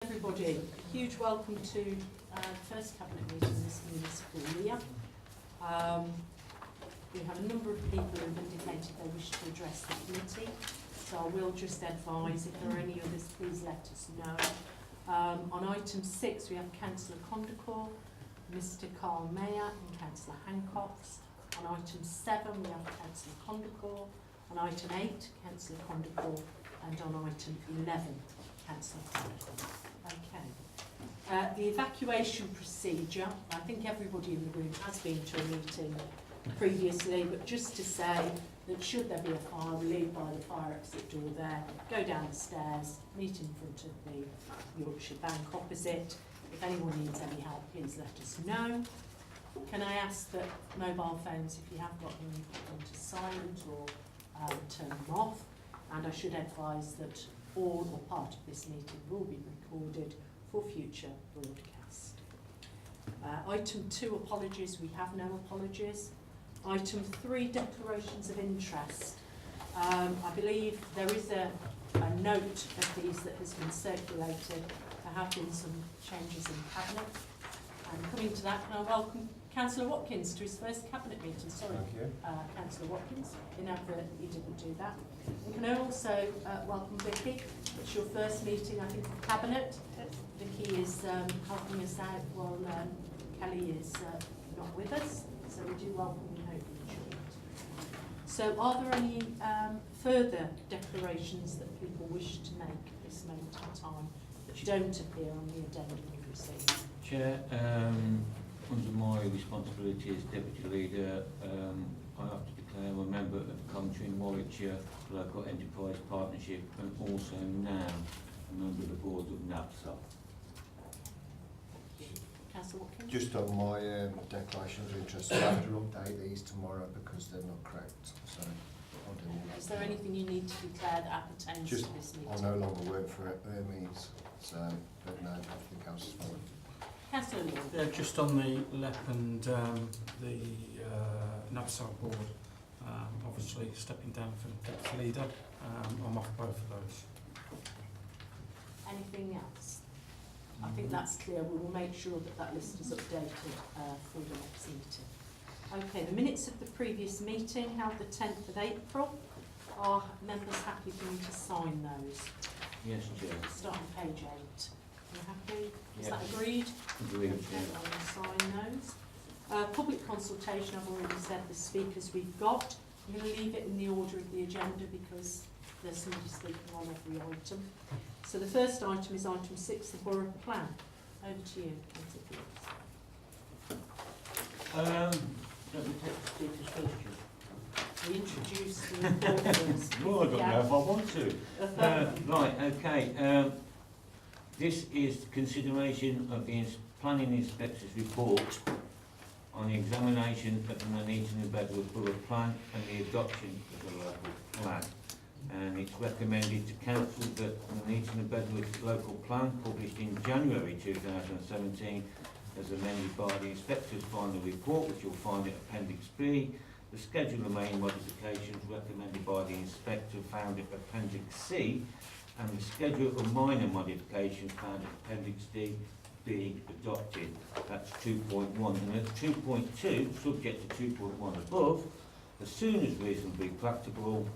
everybody. A huge welcome to the first Cabinet meeting this municipal year. We have a number of people who have indicated they wish to address the committee, so I will just advise if there are any others, please let us know. On item 6 we have Councillor Condacor, Mr Carl Mayer and Councillor Hancox. On item 7 we have Councillor Condacor. On item 8, Councillor Condacor, and on item 11, Councillor Condacor. Okay. The evacuation procedure, I think everybody in the room has been to a meeting previously, but just to say that should there be a fire, leave by the fire exit door there, go down the stairs, meet in front of the Yorkshire Bank opposite. If anyone needs any help, please let us know. Can I ask that mobile phones, if you have got them, you put them to silent or turn them off, and I should advise that all or part of this meeting will be recorded for future broadcast. Item 2, apologies. We have no apologies. Item 3, declarations of interest. I believe there is a note of these that has been circulated. There have been some changes in Cabinet. And coming to that, can I welcome Councillor Watkins to his first Cabinet meeting. Sorry, Councillor Watkins, inadvertently didn't do that. And can I also welcome Vicky. It's your first meeting, I think, of Cabinet. Vicky is helping us out while Kelly is not with us, so we do welcome you hopefully. So are there any further declarations that people wish to make at this moment in time that don't appear on the addendum we've received? Chair, under my responsibility as Deputy Leader, I have to declare I'm a member of Coventry and Warwickshire Local Enterprise Partnership, and also now a member of the board of NABSA. Just on my declaration of interest, I have to update these tomorrow because they're not correct. So I'll do all that. Is there anything you need to declare that appertains just, to this meeting? I no longer work for Hermes, so but no, everything else is fine. Councillor Lord. Yeah, just on the LEP and the NABSA board, obviously stepping down from Deputy Leader, I'm off both of those. Anything else? I think that's clear. We will make sure that that list is updated for the next meeting. Okay, the minutes of the previous meeting held the 10th of April. Are members happy for me to sign those? Yes, Chair. Start on page 8. You happy? Is Yes. that agreed? Agreed, Okay, Chair. I will sign those. Public consultation, I've already said the speakers we've got. I'm going to leave it in the order of the agenda because there's somebody speaking on every item. So the first item is item 6, the Borough Plan. Over to you, Let me take the speakers first, Chair. we introduced the reporters. Well, I don't know if I want to. Right, okay. This is consideration of the Planning Inspector's report on the examination of the Nuneaton and Bedworth Borough Plan and the adoption of the local plan. And it's recommended to Council that the Nuneaton and Bedworth local plan, published in January 2017, as amended by the Inspector's final report, which you'll find at Appendix B, the schedule of main modifications recommended by the Inspector found at Appendix C, and the schedule of minor modifications found at Appendix D be adopted. That's 2.1. And at 2.2, subject to 2.1 above, as soon as reasonably practicable,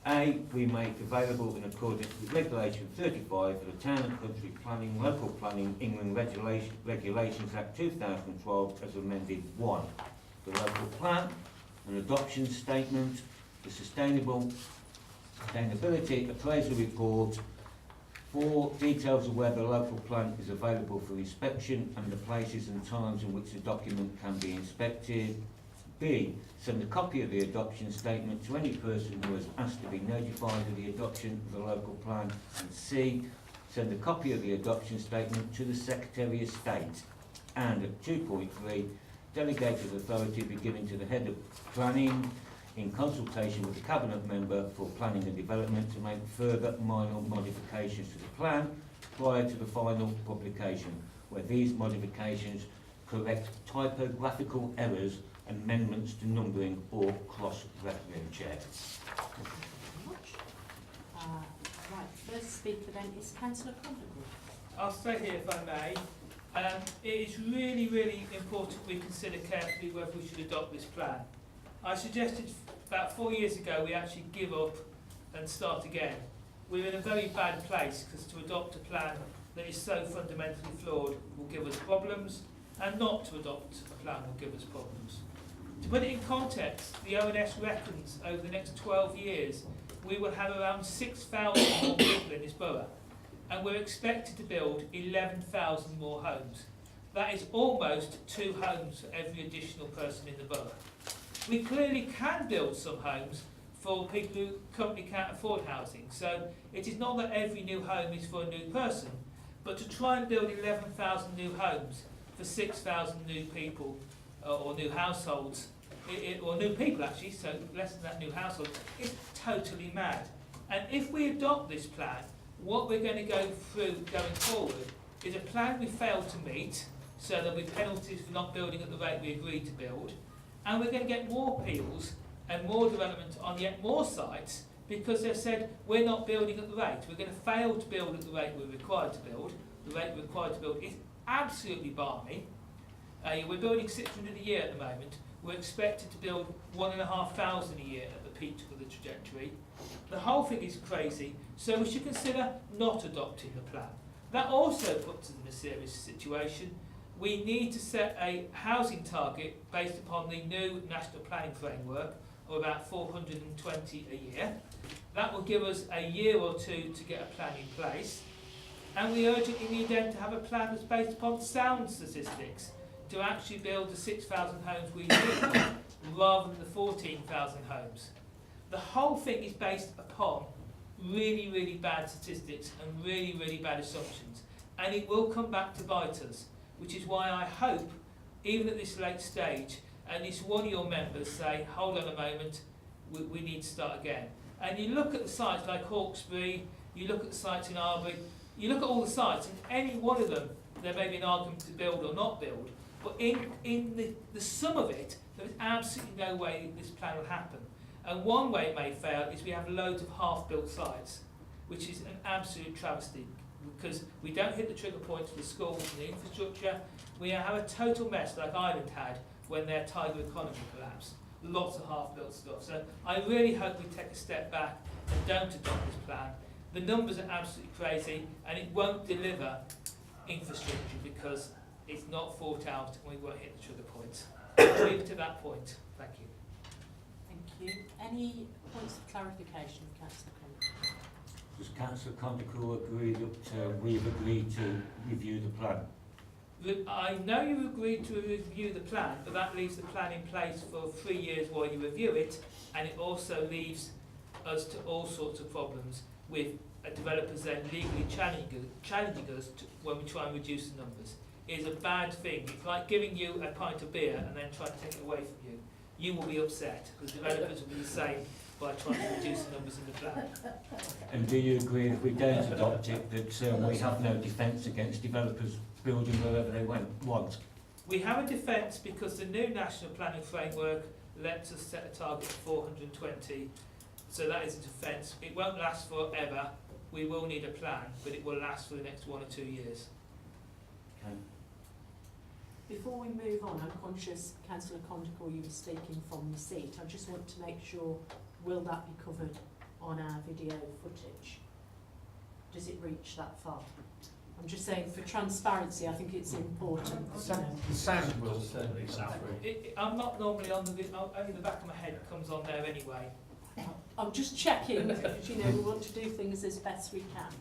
A, we make available in accordance with Regulation 35 for the Town and Country Planning, Local Planning, England Regulations Act 2012 as amended 1. The local plan, an adoption statement, the sustainability appraisal report, 4, details of where the local plan is available for inspection and the places and times in which the document can be inspected. B, send a copy of the adoption statement to any person who has asked to be notified of the adoption of the local plan. And C, send a copy of the adoption statement to the Secretary of State. And at 2.3, delegated authority beginning to the head of planning in consultation with the Cabinet member for planning and development to make further minor modifications to the plan prior to the final publication, where these modifications correct typographical errors, amendments to numbering or cross-referencing. Chair. Thank you very much. Right, first speaker then is Councillor Condacor. I'll stay here if I may. It is really, really important we consider carefully whether we should adopt this plan. I suggested about 4 years ago we actually give up and start again. We're in a very bad place because to adopt a plan that is so fundamentally flawed will give us problems, and not to adopt a plan will give us problems. To put it in context, the ONS reckons over the next 12 years we will have around 6,000 more people in this borough, and we're expected to build 11,000 more homes. That is almost 2 homes for every additional person in the borough. We clearly can build some homes for people who currently can't afford housing, so it is not that every new home is for a new person, but to try and build 11,000 new homes for 6,000 new people or new households, or new people actually, so less than that new household, is totally mad. And if we adopt this plan, what we're going to go through going forward is a plan we failed to meet, so there'll be penalties for not building at the rate we agreed to build, and we're going to get more appeals and more development on yet more sites because they've said we're not building at the rate. We're going to fail to build at the rate we're required to build. The rate we're required to build is absolutely balmy. We're building 600 a year at the moment. We're expected to build 1,500 a year at the peak of the trajectory. The whole thing is crazy, so we should consider not adopting the plan. That also puts us in a serious situation. We need to set a housing target based upon the new National Planning Framework of about 420 a year. That will give us a year or 2 to get a plan in place. And we urgently need then to have a plan that's based upon sound statistics to actually build the 6,000 homes we need rather than the 14,000 homes. The whole thing is based upon really, really bad statistics and really, really bad assumptions. And it will come back to bite us, which is why I hope, even at this late stage, at least one of your members say, hold on a moment, we need to start again. And you look at the sites like Hawkesbury, you look at the sites in Arbury, you look at all the sites, and any one of them, there may be an argument to build or not build, but in the sum of it, there is absolutely no way this plan will happen. And one way it may fail is we have loads of half-built sites, which is an absolute travesty, because we don't hit the trigger points for the schools and the infrastructure. We have a total mess like Ireland had when their tiger economy collapsed. Lots of half-built stuff. So I really hope we take a step back and don't adopt this plan. The numbers are absolutely crazy, and it won't deliver infrastructure because it's not thought out and we won't hit the trigger points. I'll leave it to that point. Thank you. Thank you. Any points of clarification, Councillor Conn? Does Councillor Condicle agree that we've agreed to review the plan? I know you agreed to review the plan, but that leaves the plan in place for 3 years while you review it, and it also leaves us to all sorts of problems with developers then legally challenging us when we try and reduce the numbers. It is a bad thing. It's like giving you a pint of beer and then trying to take it away from you. You will be upset. The developers will be the same by trying to reduce the numbers in the plan. And do you agree if we don't adopt it that we have no defence against developers building wherever they want? We have a defence because the new National Planning Framework lets us set a target of 420, so that is a defence. It won't last forever. We will need a plan, but it will last for the next 1 or 2 years. Okay. Before we move on, I'm conscious, Councillor Condicle, you were speaking from the seat. I just want to make sure, will that be covered on our video footage? Does it reach that far? I'm just saying, for transparency, I think it's important. The sound will certainly come through. I'm not normally on the video, only the back of my head comes on there anyway. I'm just checking, because, we want to do things as best we can.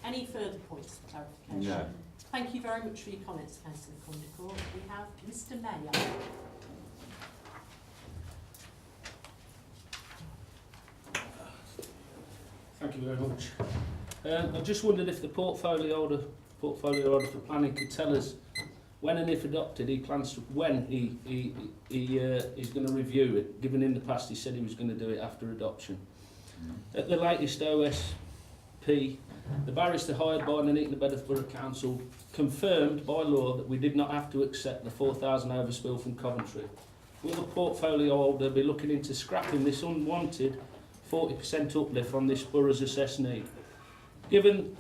Any further points of clarification? No. Thank you very much for your comments, Councillor Condicle. We have Mr Mayor. Thank you very much. I just wondered if the portfolio order for planning could tell us when and if adopted he plans to, when he is going to review it, given in the past he said he was going to do it after adoption. At the latest OSP, the barrister hired by Nuneaton and Bedworth Borough Council confirmed by law that we did not have to accept the 4,000 overspill from Coventry. Will the portfolio holder be looking into scrapping this unwanted 40% uplift on this borough's assessed need? Given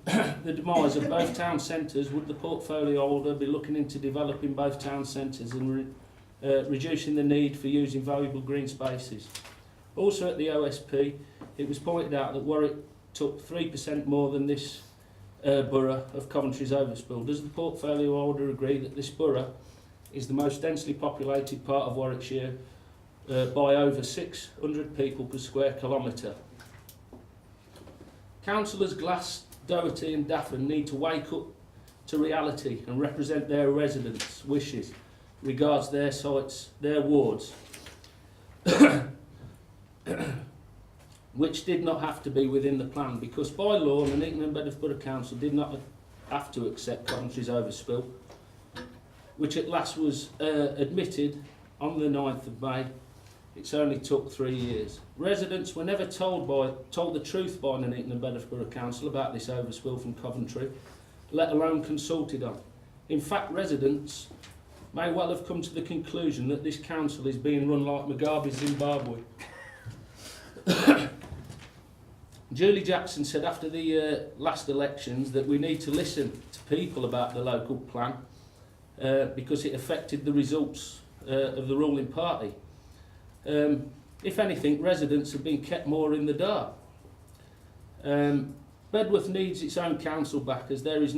the demise of both town centres, would the portfolio holder be looking into developing both town centres and reducing the need for using valuable green spaces? Also at the OSP, it was pointed out that Warwick took 3% more than this borough of Coventry's overspill. Does the portfolio holder agree that this borough is the most densely populated part of Warwickshire by over 600 people per square kilometre? Councillors Glass, Doherty and Daffin need to wake up to reality and represent their residents' wishes regards their sites, their wards, which did not have to be within the plan, because by law the Nuneaton and Bedworth Borough Council did not have to accept Coventry's overspill, which at last was admitted on the 9th of May. It's only took 3 years. Residents were never told the truth by Nuneaton and Bedworth Borough Council about this overspill from Coventry, let alone consulted on. In fact, residents may well have come to the conclusion that this council is being run like Mugabe's Zimbabwe. Julie Jackson said after the last elections that we need to listen to people about the local plan because it affected the results of the ruling party. If anything, residents have been kept more in the dark. Bedworth needs its own council back, as there is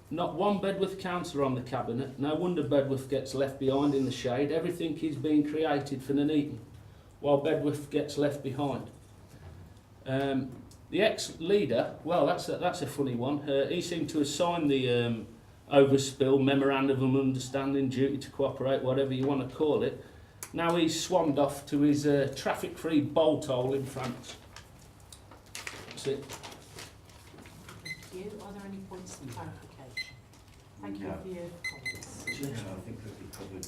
not one Bedworth councillor on the cabinet. No wonder Bedworth gets left behind in the shade. Everything is being created for Nuneaton, while Bedworth gets left behind. The ex-leader, well, that's a funny one. He seemed to have signed the overspill memorandum of understanding, duty to cooperate, whatever you want to call it. Now he's swanned off to his traffic-free bolt hole in France. That's it. Thank you. Are there any points of clarification? Thank you No. for your comments. Yeah, I think it'll be covered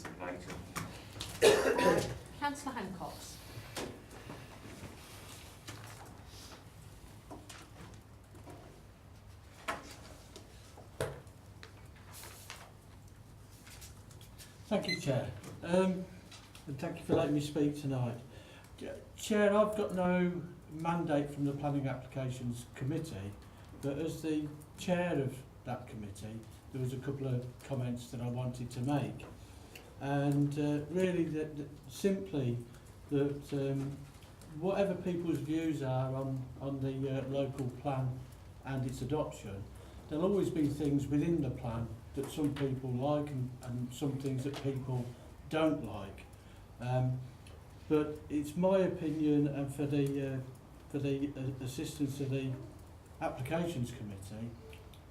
later. Councillor Hancock. Thank you, Chair. And thank you for letting me speak tonight. Chair, I've got no mandate from the Planning Applications Committee, but as the chair of that committee, there was a couple of comments that I wanted to make. And really, simply that whatever people's views are on the local plan and its adoption, there'll always be things within the plan that some people like and some things that people don't like. But it's my opinion, and for the assistance of the Applications Committee,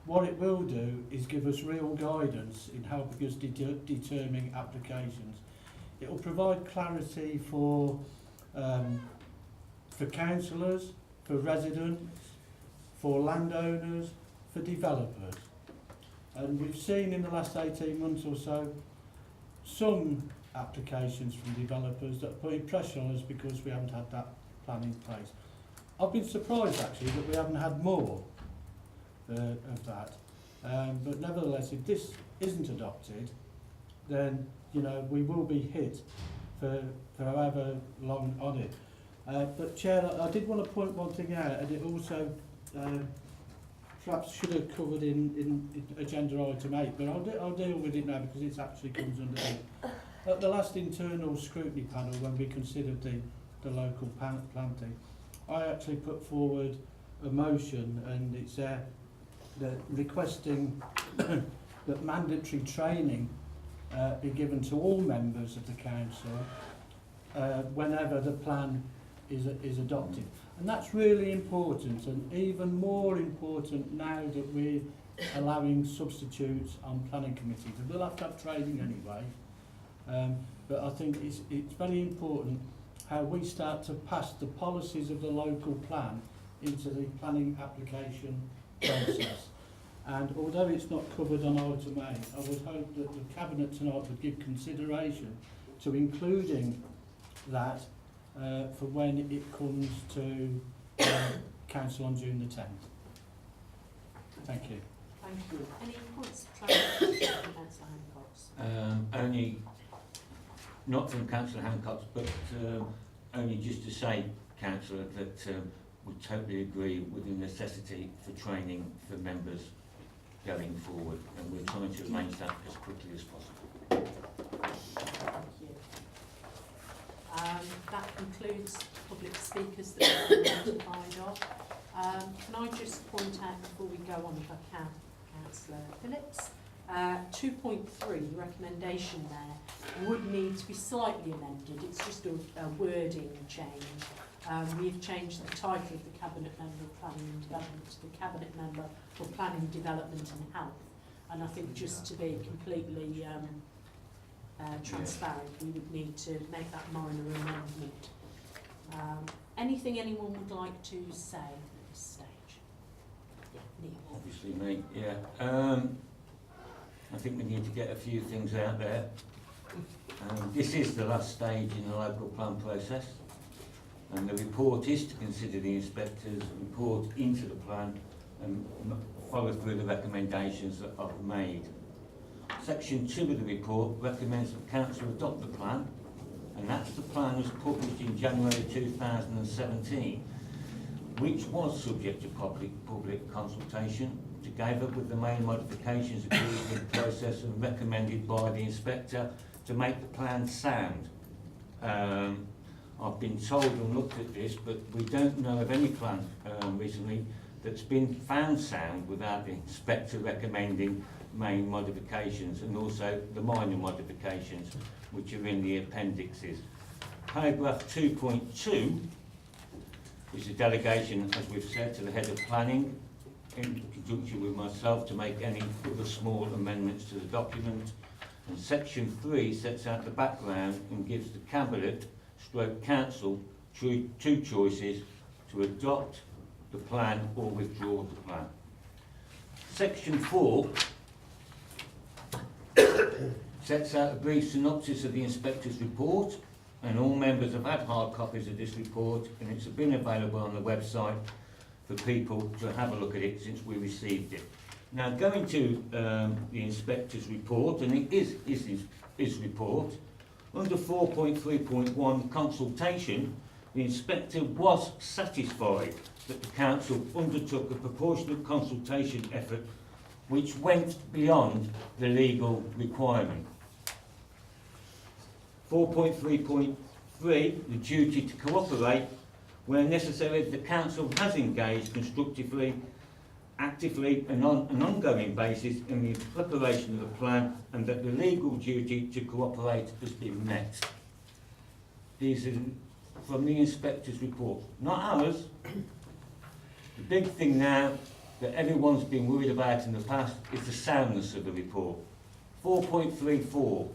what it will do is give us real guidance in helping us determine applications. It will provide clarity for councillors, for residents, for landowners, for developers. And we've seen in the last 18 months or so some applications from developers that are putting pressure on us because we haven't had that plan in place. I've been surprised actually that we haven't had more of that. But nevertheless, if this isn't adopted, then we will be hit for however long on it. But Chair, I did want to point one thing out, and it also perhaps should have covered in agenda item 8, but I'll deal with it now because it actually comes under it. At the last internal scrutiny panel, when we considered the local planting, I actually put forward a motion, and it's that requesting that mandatory training be given to all members of the council whenever the plan is adopted. And that's really important, and even more important now that we're allowing substitutes on planning committees. We'll have to have training anyway, but I think it's very important how we start to pass the policies of the local plan into the planning application process. And although it's not covered on item 8, I would hope that the Cabinet tonight would give consideration to including that for when it comes to Council on June the 10th. Thank you. Thank you. Any points of clarification from Councillor Hancock? Only, not from Councillor Hancock, but only just to say, Councillor, that we totally agree with the necessity for training for members going forward, and we're trying to arrange that as quickly as possible. Thank you. That concludes public speakers that we're notified of. Can I just point out before we go on, if I can, Councillor Phillips, 2.3, the recommendation there would need to be slightly amended. It's just a wording change. We've changed the title of the Cabinet Member of Planning and Development to the Cabinet Member for Planning, Development and Health. And I think just to be completely transparent, we would need to make that minor amendment. Anything anyone would like to say at this stage? Yeah, Neil. Obviously, mate, yeah. I think we need to get a few things out there. This is the last stage in the local plan process, and the report is to consider the inspector's report into the plan and follow through the recommendations that I've made. Section 2 of the report recommends that Council adopt the plan, and that's the plan was published in January 2017, which was subject to public consultation, together with the main modifications agreed in the process and recommended by the inspector to make the plan sound. I've been told and looked at this, but we don't know of any plan recently that's been found sound without the inspector recommending main modifications and also the minor modifications which are in the appendixes. Paragraph 2.2 is a delegation, as we've said, to the head of planning in conjunction with myself to make any other small amendments to the document. And section 3 sets out the background and gives the Cabinet / Council two choices: to adopt the plan or withdraw the plan. Section 4 sets out a brief synopsis of the inspector's report, and all members have had hard copies of this report, and it's been available on the website for people to have a look at it since we received it. Now, going to the inspector's report, and it is his report, under 4.3.1 consultation, the inspector was satisfied that the council undertook a proportionate consultation effort which went beyond the legal requirement. 4.3.3, the duty to cooperate where necessary. The council has engaged constructively, actively and on an ongoing basis in the preparation of the plan, and that the legal duty to cooperate has been met. These are from the inspector's report, not ours. The big thing now that everyone's been worried about in the past is the soundness of the report. 4.34.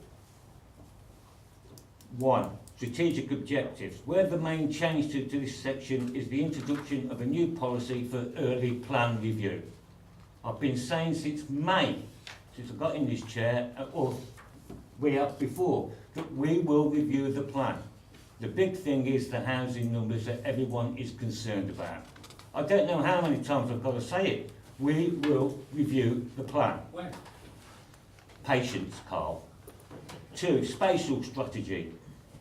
1. Strategic objectives. Where the main change to this section is the introduction of a new policy for early plan review. I've been saying since May, since I got in this chair, or way up before, that we will review the plan. The big thing is the housing numbers that everyone is concerned about. I don't know how many times I've got to say it. We will review the plan. When? Patience, Carl. 2. Spatial strategy,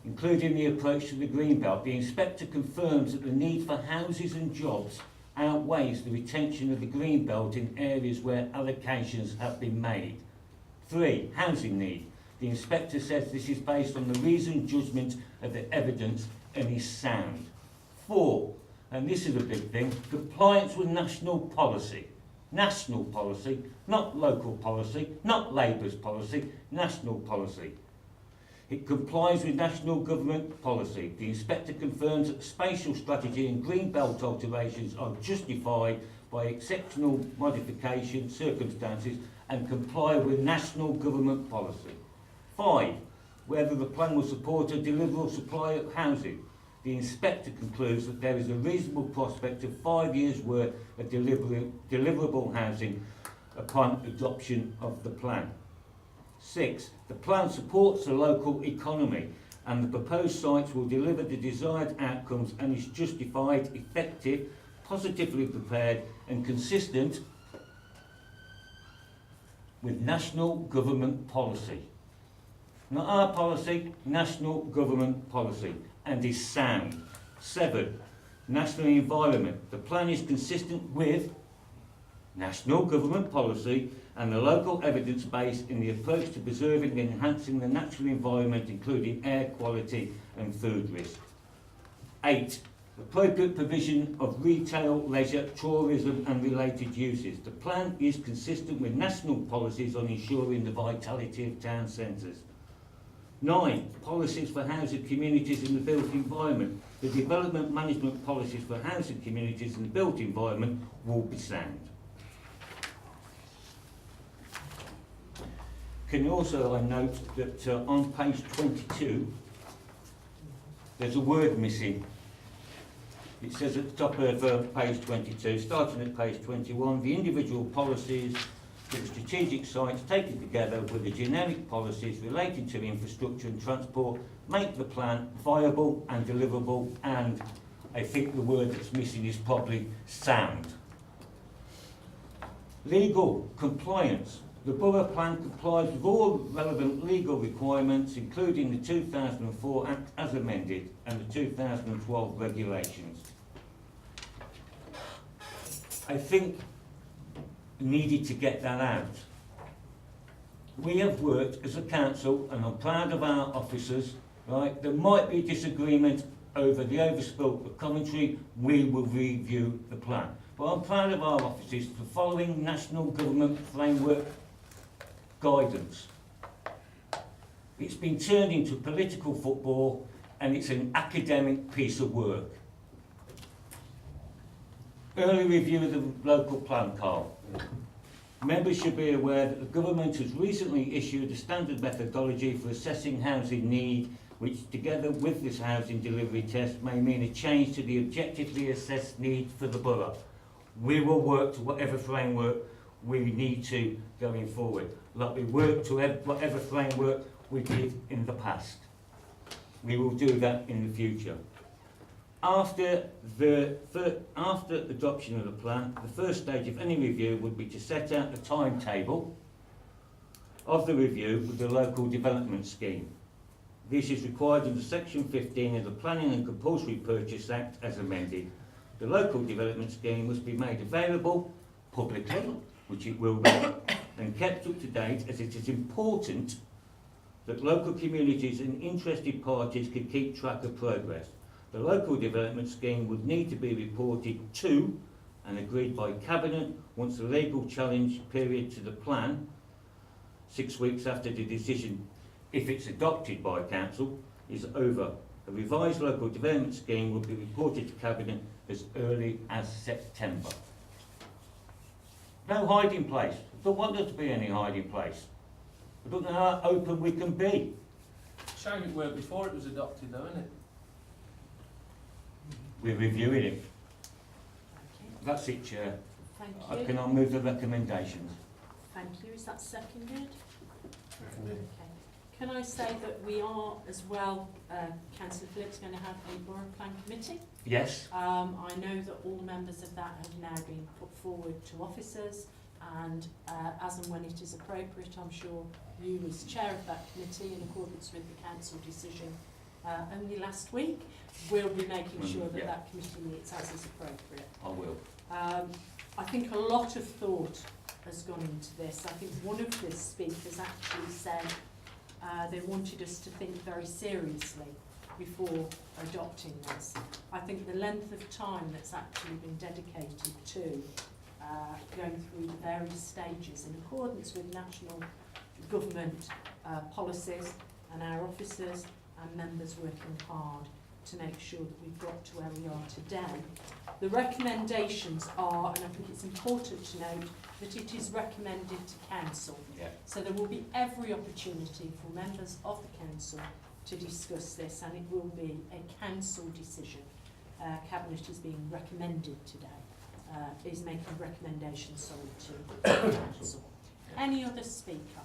including the approach to the greenbelt. The inspector confirms that the need for houses and jobs outweighs the retention of the greenbelt in areas where allocations have been made. 3. Housing need. The inspector says this is based on the reasoned judgment of the evidence and is sound. 4. And this is a big thing, compliance with national policy. National policy, not local policy, not Labour's policy, national policy. It complies with national government policy. The inspector confirms that spatial strategy and green belt alterations are justified by exceptional modification circumstances and comply with national government policy. 5. Whether the plan will support a deliverable supply of housing. The inspector concludes that there is a reasonable prospect of 5 years' worth of deliverable housing upon adoption of the plan. 6. The plan supports the local economy and the proposed sites will deliver the desired outcomes and is justified, effective, positively prepared and consistent with national government policy. Not our policy, national government policy, and is sound. 7. national environment. The plan is consistent with national government policy and the local evidence base in the approach to preserving and enhancing the natural environment, including air quality and food risk. 8. Appropriate provision of retail, leisure, tourism and related uses. The plan is consistent with national policies on ensuring the vitality of town centres. 9. Policies for housing communities in the built environment. The development management policies for housing communities in the built environment will be sound. Can also I note that on page 22 there's a word missing. It says at the top of page 22, starting at page 21, the individual policies for the strategic sites taken together with the generic policies relating to infrastructure and transport make the plan viable and deliverable, and I think the word that's missing is probably sound. Legal compliance. The Borough Plan complies with all relevant legal requirements, including the 2004 Act as amended and the 2012 regulations. I think needed to get that out. We have worked as a council, and I'm proud of our officers, right? There might be disagreement over the overspilt commentary. We will review the plan. But I'm proud of our officers for following national government framework guidance. It's been turned into political football, and it's an academic piece of work. Early review of the local plan, Carl. Members should be aware that the government has recently issued a standard methodology for assessing housing need, which together with this housing delivery test may mean a change to the objectively assessed need for the borough. We will work to whatever framework we need to going forward, like we work to whatever framework we did in the past. We will do that in the future. After adoption of the plan, the first stage of any review would be to set out the timetable of the review with the local development scheme. This is required under Section 15 of the Planning and Compulsory Purchase Act as amended. The local development scheme must be made available publicly, which it will be, and kept up to date, as it is important that local communities and interested parties can keep track of progress. The local development scheme would need to be reported to and agreed by Cabinet once the legal challenge period to the plan, 6 weeks after the decision, if it's adopted by Council, is over. A revised local development scheme will be reported to Cabinet as early as September. No hiding place. I don't want there to be any hiding place. I don't know how open we can be. Shame it weren't before it was adopted though, isn't it? We're reviewing it. Okay. That's it, Chair. Thank you. Can I move the recommendations? Thank you. Is that seconded? Seconded. Okay. Can I say that we are as well, Councillor Phillips, going to have a Borough Plan Committee? Yes. I know that all the members of that have now been put forward to officers, and as and when it is appropriate, I'm sure you as chair of that committee, in accordance with the council decision only last week, will be making sure that that committee meets as is appropriate. I will. I think a lot of thought has gone into this. I think one of the speakers actually said they wanted us to think very seriously before adopting this. I think the length of time that's actually been dedicated to going through the various stages in accordance with national government policies, and our officers and members working hard to make sure that we've got to where we are today. The recommendations are, and I think it's important to note, that it is recommended to Council. Yeah. So there will be every opportunity for members of the Council to discuss this, and it will be a Council decision. Cabinet is being recommended today, is making recommendations to the Council. Any other speaker?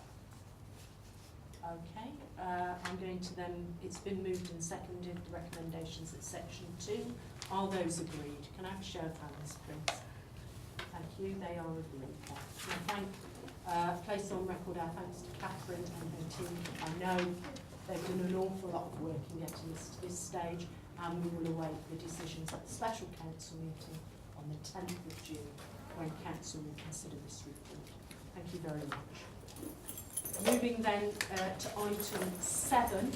Okay, I'm going to then, it's been moved and seconded, the recommendations at section 2. Are those agreed? Can I have a show of hands, please? Thank you, they are agreed. Can I place on record our thanks to Catherine and her team. I know they've done an awful lot of work in getting us to this stage, and we will await the decisions at the special council meeting on the 10th of June, when council will consider this report. Thank you very much. Moving then to item 7,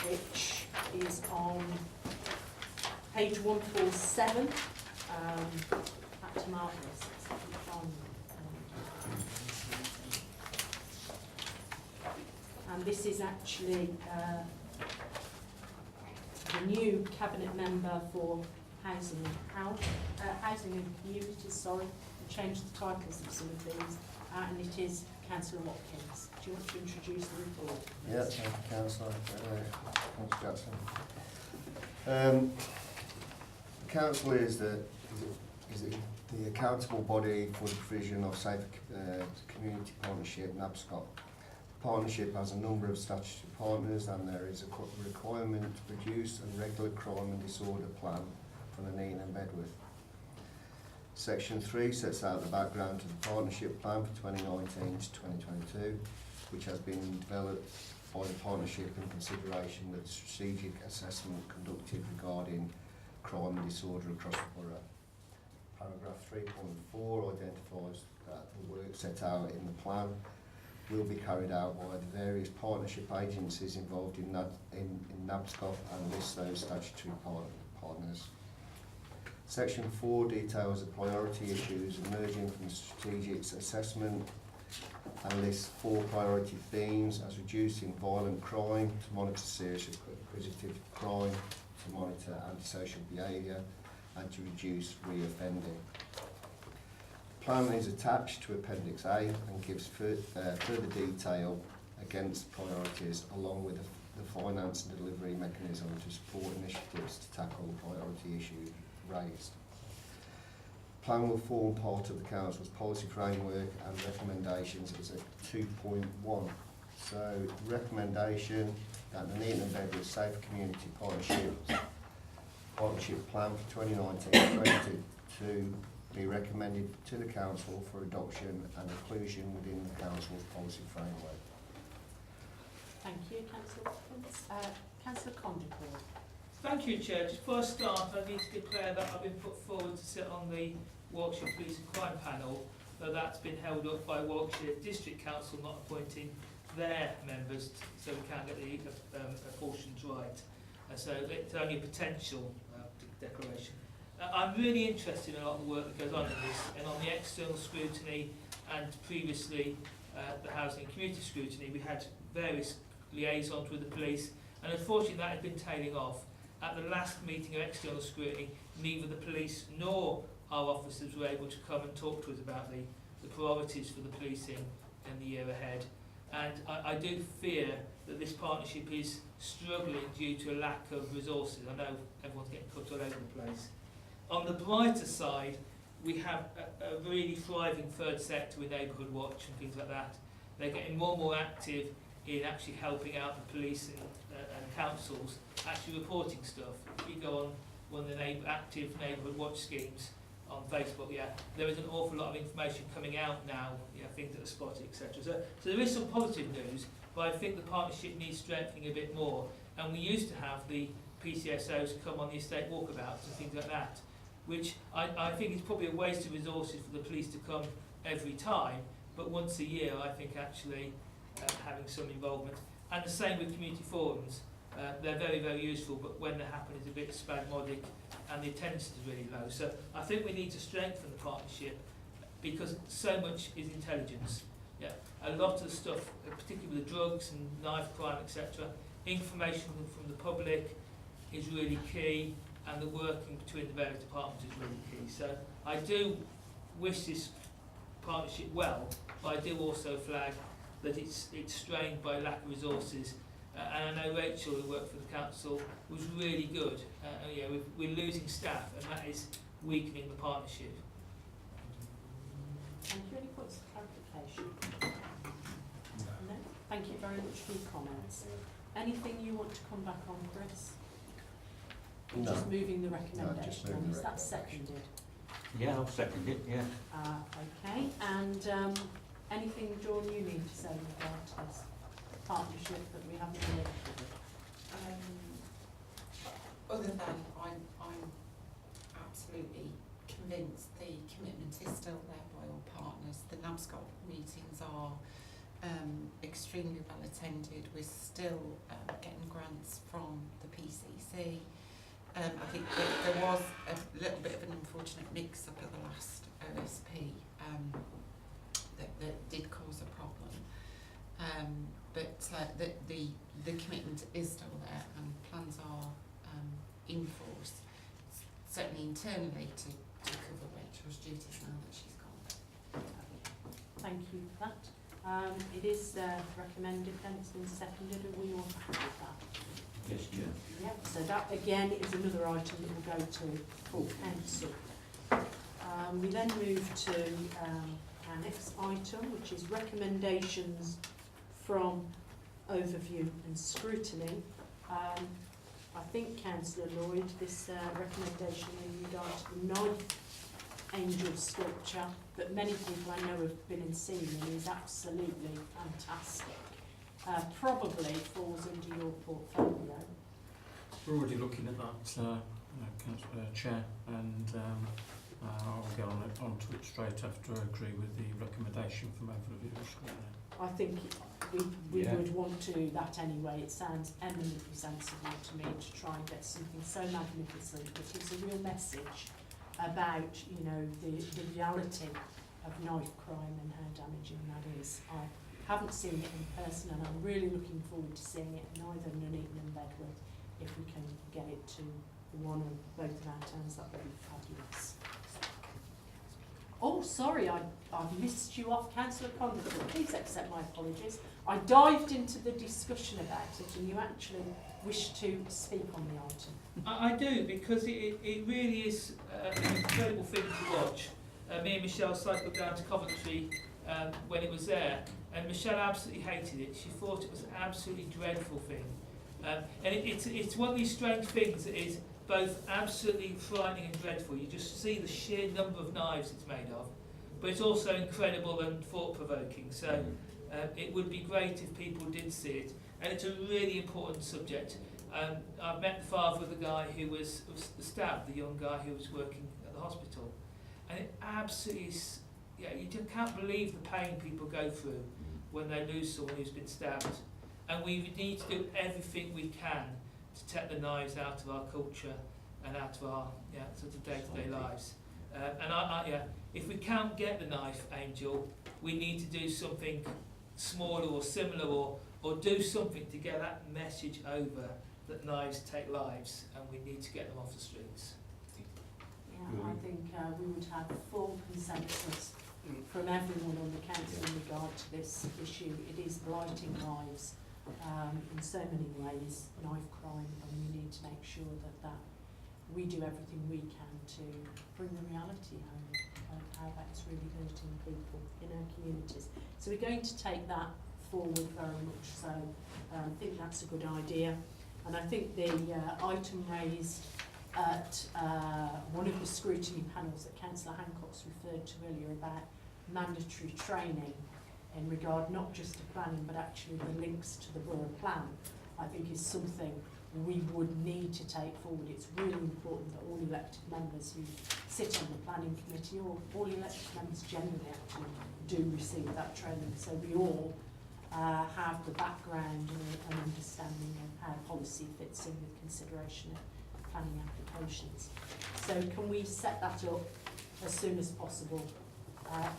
which is on page 147. Back to mark this. And this is actually the new cabinet member for housing and communities. Sorry, we changed the titles of some of these, and it is Councillor Watkins. Do you want to introduce the report? Yeah, thank you, Councillor. Thanks, Jackson. The council is the accountable body for the provision of safe community partnership, NABSCOT. The partnership has a number of statutory partners, and there is a requirement to produce a regular crime and disorder plan for Nuneaton and Bedworth. Section 3 sets out the background to the partnership plan for 2019 to 2022, which has been developed by the partnership in consideration of the strategic assessment conducted regarding crime and disorder across the borough. Paragraph 3.4 identifies that the work set out in the plan will be carried out by the various partnership agencies involved in NABSCOT and lists those statutory partners. Section 4 details the priority issues emerging from the strategic assessment and lists 4 priority themes as reducing violent crime, to monitor serious acquisitive crime, to monitor antisocial behaviour, and to reduce re-offending. The plan is attached to Appendix A and gives further detail against priorities, along with the finance and delivery mechanism to support initiatives to tackle the priority issues raised. The plan will form part of the Council's policy framework and recommendations as a 2.1. So, recommendation that the Nuneaton and Bedworth Safe Community Partnership Plan for 2019-2022 be recommended to the Council for adoption and inclusion within the Council's policy framework. Thank you, Councillor Watkins. Councillor Condacor. Thank you, Chair. Just before I start, I need to declare that I've been put forward to sit on the Warwickshire Police and Crime Panel, though that's been held up by Warwickshire District Council not appointing their members, so we can't get the apportions right. So it's only a potential declaration. I'm really interested in a lot of the work that goes on in this, and on the external scrutiny and previously the housing and community scrutiny. We had various liaisons with the police, and unfortunately that had been tailing off. At the last meeting of external scrutiny, neither the police nor our officers were able to come and talk to us about the priorities for the policing in the year ahead. And I do fear that this partnership is struggling due to a lack of resources. I know everyone's getting cut all over the place. On the brighter side, we have a really thriving third sector with Neighbourhood Watch and things like that. They're getting more and more active in actually helping out the police and councils, actually reporting stuff. If you go on one of the active Neighbourhood Watch schemes on Facebook, there is an awful lot of information coming out now, things that are spotted, etc. So there is some positive news, but I think the partnership needs strengthening a bit more. And we used to have the PCSOs come on the estate walkabouts and things like that, which I think is probably a waste of resources for the police to come every time, but once a year I think actually having some involvement. And the same with community forums. They're very, very useful, but when they happen it's a bit spasmodic and the attendance is really low. So I think we need to strengthen the partnership, because so much is intelligence. A lot of the stuff, particularly with the drugs and knife crime, etc., information from the public is really key, and the working between the various departments is really key. So I do wish this partnership well, but I do also flag that it's strained by lack of resources. And I know Rachel, who worked for the council, was really good. We're losing staff, and that is weakening the partnership. Thank you. Any points of clarification? No? Thank you very much for your comments. Anything you want to come back on, Chris? No. Just moving the recommendation. Just moving the Is that seconded? Yeah, I'll second it, yeah. Okay, and anything, Dawn, you need to say with regard to this partnership that we haven't really covered? other than I'm absolutely convinced the commitment is still there by all partners. The NABSCOT meetings are extremely well attended. We're still getting grants from the PCC. I think that there was a little bit of an unfortunate mix-up at the last OSP that did cause a problem. But the commitment is still there, and plans are in force, certainly internally, to cover Rachel's duties now that she's gone. Thank you for that. It is recommended, then it's been seconded. Are we all happy with that? Yes, Chair. Yep, so that again is another item that will go to full council. We then move to our next item, which is recommendations from overview and scrutiny. I think, Councillor Lloyd, this recommendation in regard to the 9th angel sculpture that many people I know have been and seen and is absolutely fantastic. Probably falls under your portfolio. We're already looking at that, Chair, and I'll get onto it straight after I agree with the recommendation from overview. I think we Yeah. would want to do that anyway. It sounds eminently sensible to me to try and get something so magnificent that gives a real message about, you know, the reality of knife crime and how damaging that is. I haven't seen it in person, and I'm really looking forward to seeing it in either Nuneaton and Bedworth. If we can get it to one or both of our towns, that would be fabulous. Oh, sorry, I've missed you off, Councillor Condon. Please accept my apologies. I dived into the discussion about it, and you actually wish to speak on the item. I do, because it really is an incredible thing to watch. Me and Michelle cycled down to Coventry when it was there, and Michelle absolutely hated it. She thought it was an absolutely dreadful thing. And it's one of these strange things that is both absolutely frightening and dreadful. You just see the sheer number of knives it's made of, but it's also incredible and thought-provoking. So it would be great if people did see it. And it's a really important subject. I've met the father of the guy who was stabbed, the young guy who was working at the hospital. And it absolutely is, yeah, you just can't believe the pain people go through when they lose someone who's been stabbed. And we need to do everything we can to take the knives out of our culture and out of our sort of day-to-day lives. And if we can't get the knife angel, we need to do something smaller or similar, or do something to get that message over that knives take lives, and we need to get them off the streets. Yeah, I think we would have full consensus from everyone on the council in regard to this issue. It is blighting lives in so many ways, knife crime, and we need to make sure that we do everything we can to bring the reality home of how that's really hurting people in our communities. So we're going to take that forward very much so. I think that's a good idea. And I think the item raised at one of the scrutiny panels that Councillor Hancock's referred to earlier about mandatory training in regard not just to planning but actually the links to the borough plan, I think is something we would need to take forward. It's really important that all elected members who sit on the planning committee, or all elected members generally actually, do receive that training, so we all have the background and understanding of how policy fits in with consideration of planning applications. So can we set that up as soon as possible,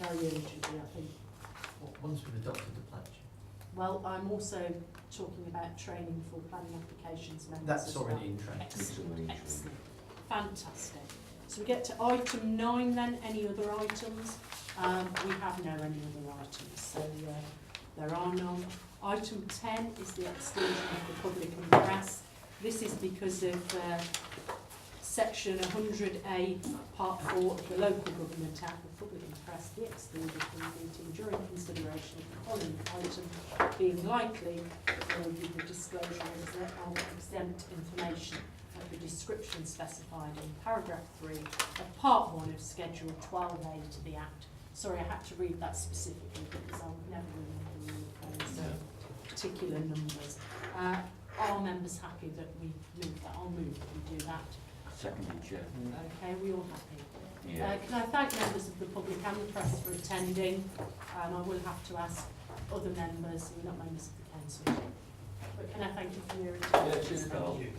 very urgently, I think. Once we've adopted the pledge. Well, I'm also talking about training for planning applications members. That's already in train. Excellent, excellent. Fantastic. So we get to item 9 then. Any other items? We have no any other items, so there are none. Item 10 is the exclusion of the public and the press. This is because of section 100A, part 4 of the Local Government Act. The public and the press be excluded from the meeting during consideration of the following item, being likely with the disclosure of exempt information of the description specified in paragraph 3 of part 1 of schedule 12A to the Act. Sorry, I had to read that specifically because I'll never remember all of those particular numbers. Are members happy that we move that? I'll move that we do that. Seconded, Chair. Okay, we all happy? Yeah. Can I thank members of the public and the press for attending? I will have to ask other members who are not members of the council. But can I thank you for your attendance? Yeah, cheers, Carl. Thank you.